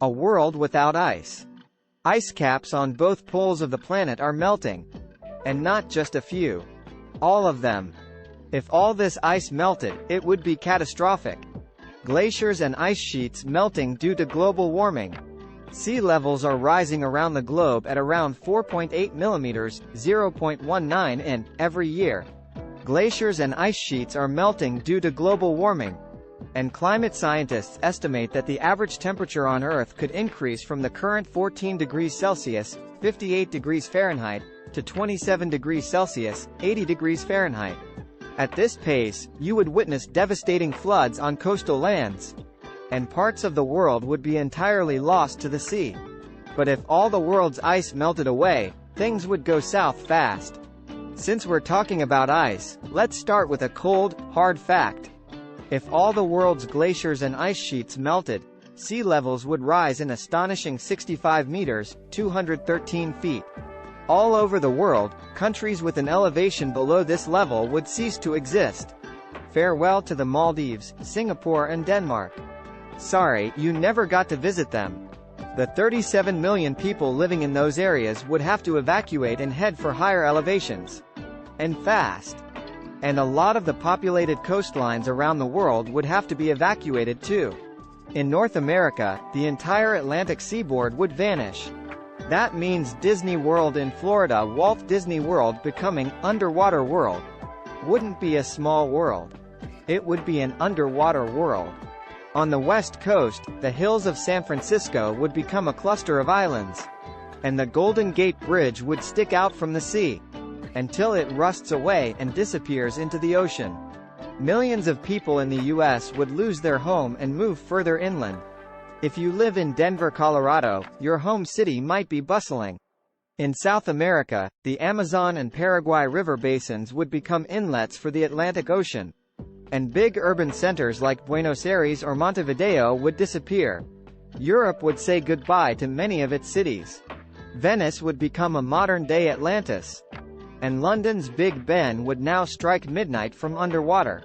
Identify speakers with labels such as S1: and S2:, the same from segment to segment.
S1: A world without ice. Ice caps on both poles of the planet are melting. And not just a few. All of them. If all this ice melted, it would be catastrophic. Glaciers and ice sheets melting due to global warming. Sea levels are rising around the globe at around 4.8 millimeters, 0.19 in, every year. Glaciers and ice sheets are melting due to global warming. And climate scientists estimate that the average temperature on Earth could increase from the current 14 degrees Celsius, 58 degrees Fahrenheit, to 27 degrees Celsius, 80 degrees Fahrenheit. At this pace, you would witness devastating floods on coastal lands. And parts of the world would be entirely lost to the sea. But if all the world's ice melted away, things would go south fast. Since we're talking about ice, let's start with a cold, hard fact. If all the world's glaciers and ice sheets melted, sea levels would rise an astonishing 65 meters, 213 feet. All over the world, countries with an elevation below this level would cease to exist. Farewell to the Maldives, Singapore and Denmark. Sorry, you never got to visit them. The 37 million people living in those areas would have to evacuate and head for higher elevations. And fast. And a lot of the populated coastlines around the world would have to be evacuated too. In North America, the entire Atlantic seaboard would vanish. That means Disney World in Florida, Walt Disney World becoming underwater world. Wouldn't be a small world. It would be an underwater world. On the west coast, the hills of San Francisco would become a cluster of islands. And the Golden Gate Bridge would stick out from the sea. Until it rusts away and disappears into the ocean. Millions of people in the U.S. would lose their home and move further inland. If you live in Denver, Colorado, your home city might be bustling. In South America, the Amazon and Paraguay river basins would become inlets for the Atlantic Ocean. And big urban centers like Buenos Aires or Montevideo would disappear. Europe would say goodbye to many of its cities. Venice would become a modern-day Atlantis. And London's Big Ben would now strike midnight from underwater.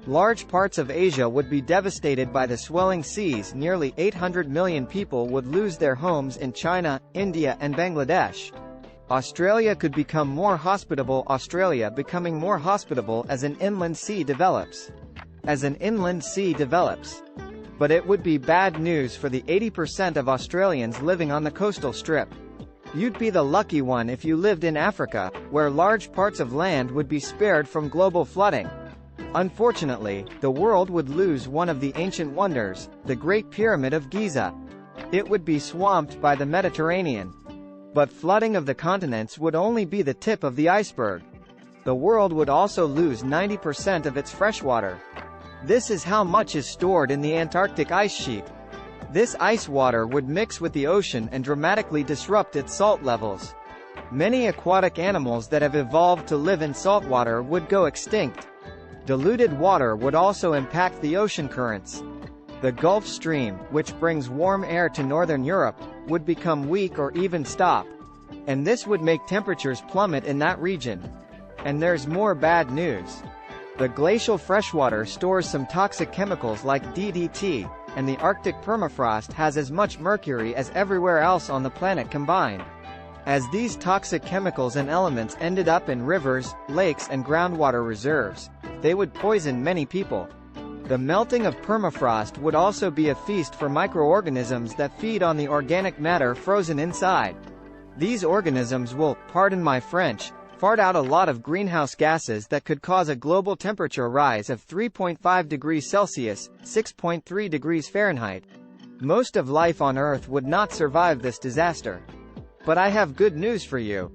S1: Large parts of Asia would be devastated by the swelling seas. Nearly 800 million people would lose their homes in China, India and Bangladesh. Australia could become more hospitable. Australia becoming more hospitable as an inland sea develops. As an inland sea develops. But it would be bad news for the 80% of Australians living on the coastal strip. You'd be the lucky one if you lived in Africa, where large parts of land would be spared from global flooding. Unfortunately, the world would lose one of the ancient wonders, the Great Pyramid of Giza. It would be swamped by the Mediterranean. But flooding of the continents would only be the tip of the iceberg. The world would also lose 90% of its freshwater. This is how much is stored in the Antarctic ice sheet. This ice water would mix with the ocean and dramatically disrupt its salt levels. Many aquatic animals that have evolved to live in saltwater would go extinct. Diluted water would also impact the ocean currents. The Gulf Stream, which brings warm air to northern Europe, would become weak or even stop. And this would make temperatures plummet in that region. And there's more bad news. The glacial freshwater stores some toxic chemicals like DDT, and the Arctic permafrost has as much mercury as everywhere else on the planet combined. As these toxic chemicals and elements ended up in rivers, lakes and groundwater reserves, they would poison many people. The melting of permafrost would also be a feast for microorganisms that feed on the organic matter frozen inside. These organisms will, pardon my French, fart out a lot of greenhouse gases that could cause a global temperature rise of 3.5 degrees Celsius, 6.3 degrees Fahrenheit. Most of life on Earth would not survive this disaster. But I have good news for you.